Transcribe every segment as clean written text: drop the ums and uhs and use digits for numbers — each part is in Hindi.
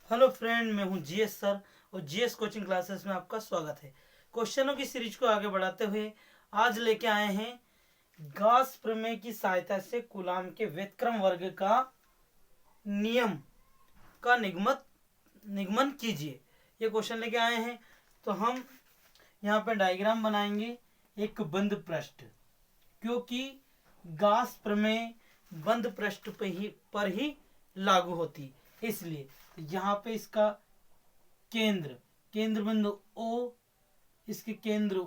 हेलो फ्रेंड, मैं हूं जीएस सर और जीएस कोचिंग क्लासेस में आपका स्वागत है। क्वेश्चनों की सीरीज को आगे बढ़ाते हुए आज लेके आए हैं गॉस प्रमेय की सहायता से कूलाम के व्युत्क्रम वर्ग का नियम का निगमन कीजिए। ये क्वेश्चन लेके आए हैं। तो हम यहाँ पे डायग्राम बनाएंगे एक बंद पृष्ठ, क्योंकि गॉस प्रमेय बंद पृष्ठ पर ही लागू होती, इसलिए तो यहाँ पे इसका केंद्र बिंदु O, इसके केंद्र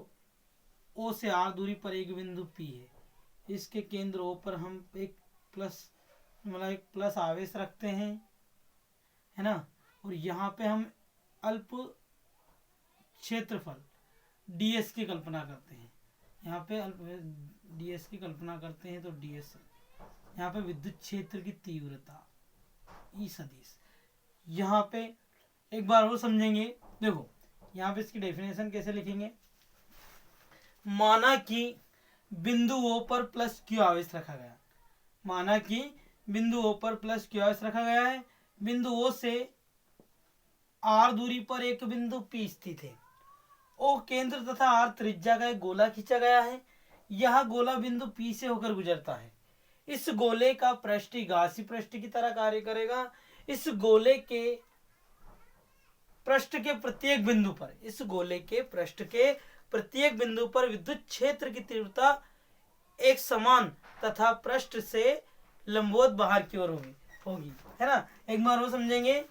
O से R दूरी पर एक बिंदु P है। इसके केंद्र O पर हम एक प्लस आवेश रखते हैं, है ना। और यहाँ पे हम अल्प क्षेत्रफल ds की कल्पना करते हैं। यहाँ पे अल्प ds की कल्पना करते हैं तो ds यहाँ पे विद्युत क्षेत्र की तीव्रता E सदिश। यहाँ पे एक बार और समझेंगे। देखो यहाँ पे इसकी डेफिनेशन कैसे लिखेंगे। माना कि बिंदु O पर प्लस क्यू आवेश रखा गया। माना कि बिंदु O पर प्लस क्यू आवेश रखा गया है। बिंदु O से R दूरी पर एक बिंदु P स्थित है। O केंद्र तथा R त्रिज्या का एक गोला खींचा गया है। यह गोला बिंदु P से होकर गुजरता है। इस गोले का पृष्ठ गासी पृष्ठ की तरह कार्य करेगा। इस गोले के पृष्ठ के प्रत्येक बिंदु पर विद्युत क्षेत्र की तीव्रता एक समान तथा पृष्ठ से लंबवत बाहर की ओर होगी, है ना। एक बार वो समझेंगे।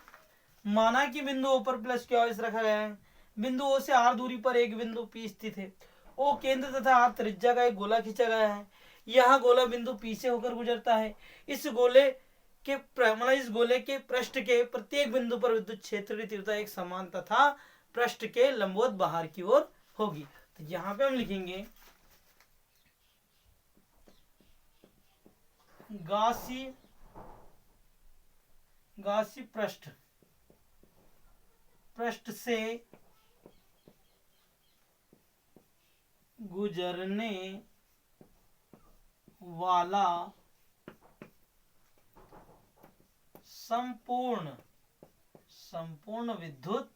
माना कि बिंदु O पर प्लस क्यू आवेश रखा गया है। बिंदु O से R दूरी पर एक बिंदु P स्थित है। O केंद्र तथा R त्रिज्या का एक गोला खींचा गया है। यह गोला बिंदु P से होकर गुजरता है। इस गोले के पृष्ठ के प्रत्येक बिंदु पर विद्युत क्षेत्र की तीव्रता एक समान तथा पृष्ठ के लंबवत बाहर की ओर होगी। तो यहाँ पे हम लिखेंगे गासी पृष्ठ से गुजरने वाला संपूर्ण विद्युत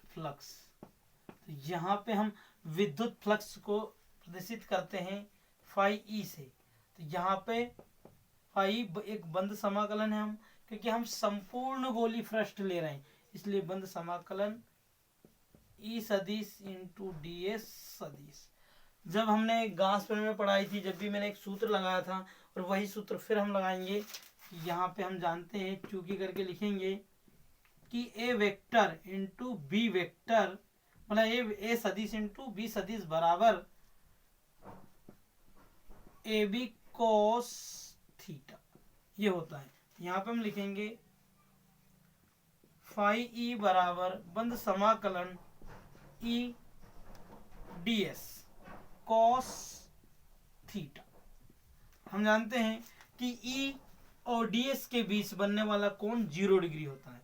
फ्लक्स। तो यहाँ पे हम विद्युत फ्लक्स को प्रदर्शित करते हैं फाई ई से। तो यहाँ पे फाई एक बंद समाकलन है, हम क्योंकि हम संपूर्ण गोली पृष्ठ ले रहे हैं, इसलिए बंद समाकलन ई सदिश इंटू ds सदिश। जब हमने गॉस प्रमेय में पढ़ाई थी, जब भी मैंने एक सूत्र लगाया था और वही सूत्र फिर हम लगाएंगे। यहाँ पे हम जानते हैं, चूंकि करके लिखेंगे कि a vector into B vector A सदिश इंटू बी सदिश बराबर ए बी कोस थीटा, ये होता है। यहाँ पे हम लिखेंगे फाई ई बराबर बंद समाकलन ई ds कॉस थीटा। हम जानते हैं कि E और ds के बीच बनने वाला कोण 0 डिग्री होता है।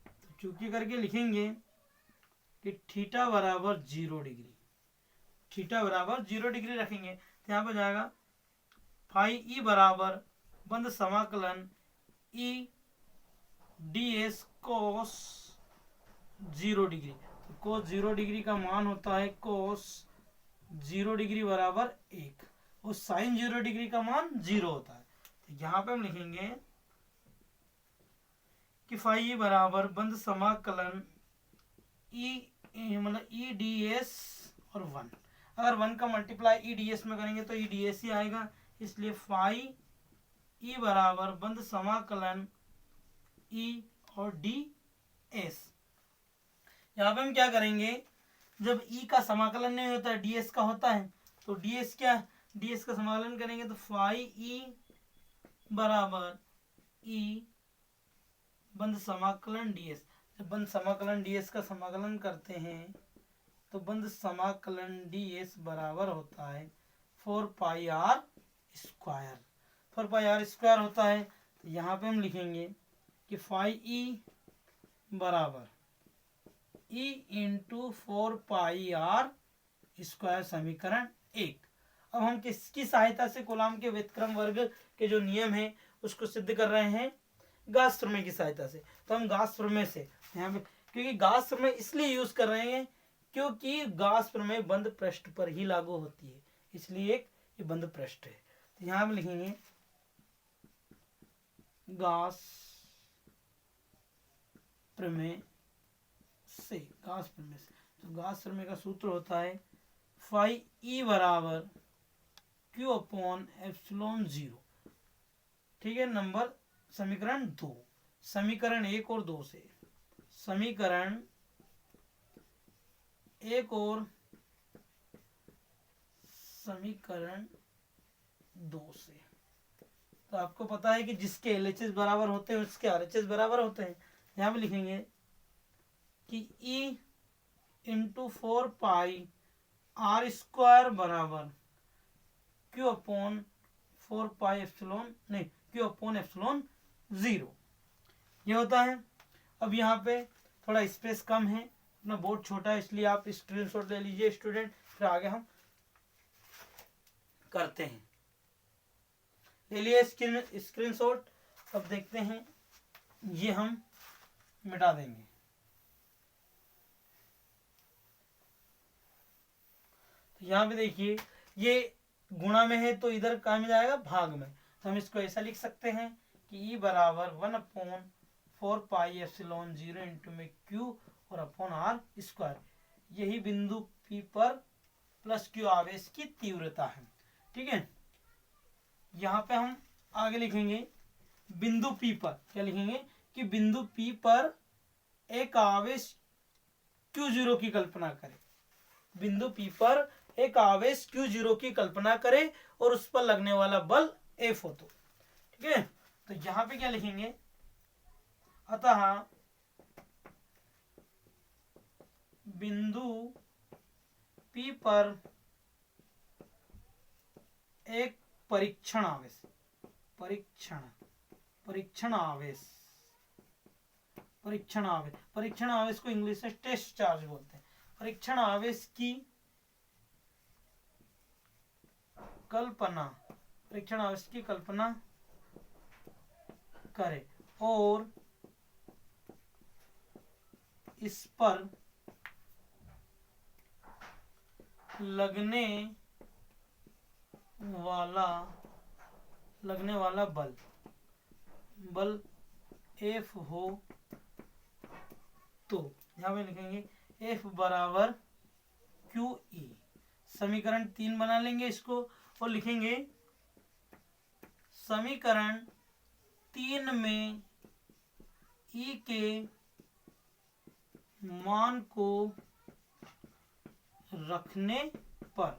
तो चूंकि करके लिखेंगे कि थीटा बराबर 0 डिग्री रखेंगे। तो यहाँ पर जाएगा फाई ई बराबर बंद समाकलन E ds कोस 0 डिग्री। तो कोस 0 डिग्री का मान होता है कोस 0 डिग्री बराबर 1 और साइन 0 डिग्री का मान 0 होता है। तो यहाँ पे हम लिखेंगे कि फाई बराबर बंद समाकलन ई ds और 1। अगर 1 का मल्टीप्लाई ई ds में करेंगे तो ई ds ही आएगा, इसलिए फाई ई बराबर बंद समाकलन ई और ds। यहाँ पे हम क्या करेंगे, जब E का समाकलन नहीं होता है ds का होता है, तो ds का समाकलन करेंगे तो फाई E बराबर E बंद समाकलन ds। जब बंद समाकलन ds का समाकलन करते हैं तो बंद समाकलन ds बराबर होता है 4 पाई r स्क्वायर होता है। तो यहाँ पे हम लिखेंगे कि फाई E बराबर E इंटू 4 पाई r स्क्वायर, समीकरण 1। अब हम किसकी सहायता से कूलाम के व्युत्क्रम वर्ग के जो नियम है उसको सिद्ध कर रहे हैं, गॉस प्रमेय की सहायता से। तो हम गॉस प्रमेय से यहाँ पे, क्योंकि गॉस प्रमेय इसलिए यूज कर रहे हैं क्योंकि गॉस प्रमेय बंद पृष्ठ पर ही लागू होती है, इसलिए एक ये बंद पृष्ठ है। तो यहाँ हम लिखेंगे गॉस प्रमेय से, गॉस प्रमेय से। तो गॉस प्रमेय का सूत्र होता है फाई ई बराबर क्यू अपॉन एप्सिलॉन 0। ठीक है, नंबर समीकरण 2, समीकरण 1 और 2 से, समीकरण 1 और समीकरण 2 से। तो आपको पता है कि जिसके LHS बराबर होते हैं उसके RHS बराबर होते हैं। यहाँ पे लिखेंगे कि E into 4 pi R square बराबर क्यू अपॉन 4 पाई एप्सिलॉन, नहीं, क्यू अपॉन एप्सिलॉन 0 ये होता है। अब यहाँ पे थोड़ा स्पेस कम है, अपना बोर्ड छोटा है, इसलिए आप स्क्रीनशॉट ले लीजिए स्टूडेंट, फिर आगे हम करते हैं। ले लिए स्क्रीनशॉट। अब देखते हैं, ये हम मिटा देंगे। तो यहाँ पे देखिए ये गुणा में है तो इधर कहाँ में जाएगा, भाग में। तो हम इसको ऐसा लिख सकते हैं कि E बराबर 1/4 पाई एप्सिलॉन 0 इंटू में Q और अपॉन R स्क्वायर, यही बिंदु P पर प्लस Q आवेश की तीव्रता है। ठीक है, यहाँ पे हम आगे लिखेंगे बिंदु P पर, क्या लिखेंगे कि बिंदु P पर एक आवेश Q0 की कल्पना करें, बिंदु P पर एक आवेश Q0 की कल्पना करें और उस पर लगने वाला बल F हो। तो ठीक है, तो यहां पे क्या लिखेंगे, अतः बिंदु P पर एक परीक्षण आवेश, परीक्षण आवेश को इंग्लिश में टेस्ट चार्ज बोलते हैं। परीक्षण आवेश की कल्पना, करे और इस पर लगने वाला बल F हो। तो यहां पे लिखेंगे F बराबर QE। समीकरण 3 बना लेंगे इसको और लिखेंगे समीकरण 3 में E के मान को रखने पर,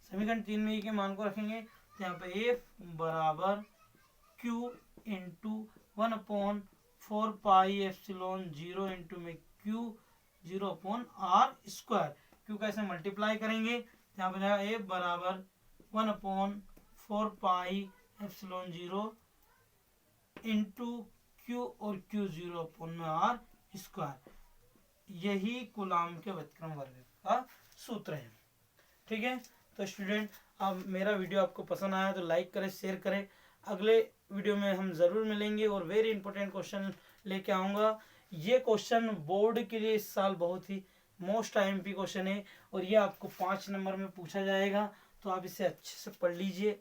समीकरण 3 में E के मान को रखेंगे तो यहाँ पे F बराबर Q into 1/4 pi epsilon 0 into में Q 0 upon R square. Q कैसे मल्टीप्लाई करेंगे, यहाँ पे जाएगा F बराबर 1/4 पाई एप्सिलॉन 0 इंटू Q और Q 0 अपॉन में R स्क्वायर, यही कूलाम के व्युत्क्रम वर्ग का सूत्र है। ठीक है, तो स्टूडेंट अब मेरा वीडियो आपको पसंद आया तो लाइक करें, शेयर करें। अगले वीडियो में हम ज़रूर मिलेंगे और वेरी इंपॉर्टेंट क्वेश्चन लेके आऊँगा। ये क्वेश्चन बोर्ड के लिए इस साल बहुत ही मोस्ट IMP क्वेश्चन है और ये आपको 5 नंबर में पूछा जाएगा, तो आप इसे अच्छे से पढ़ लीजिए।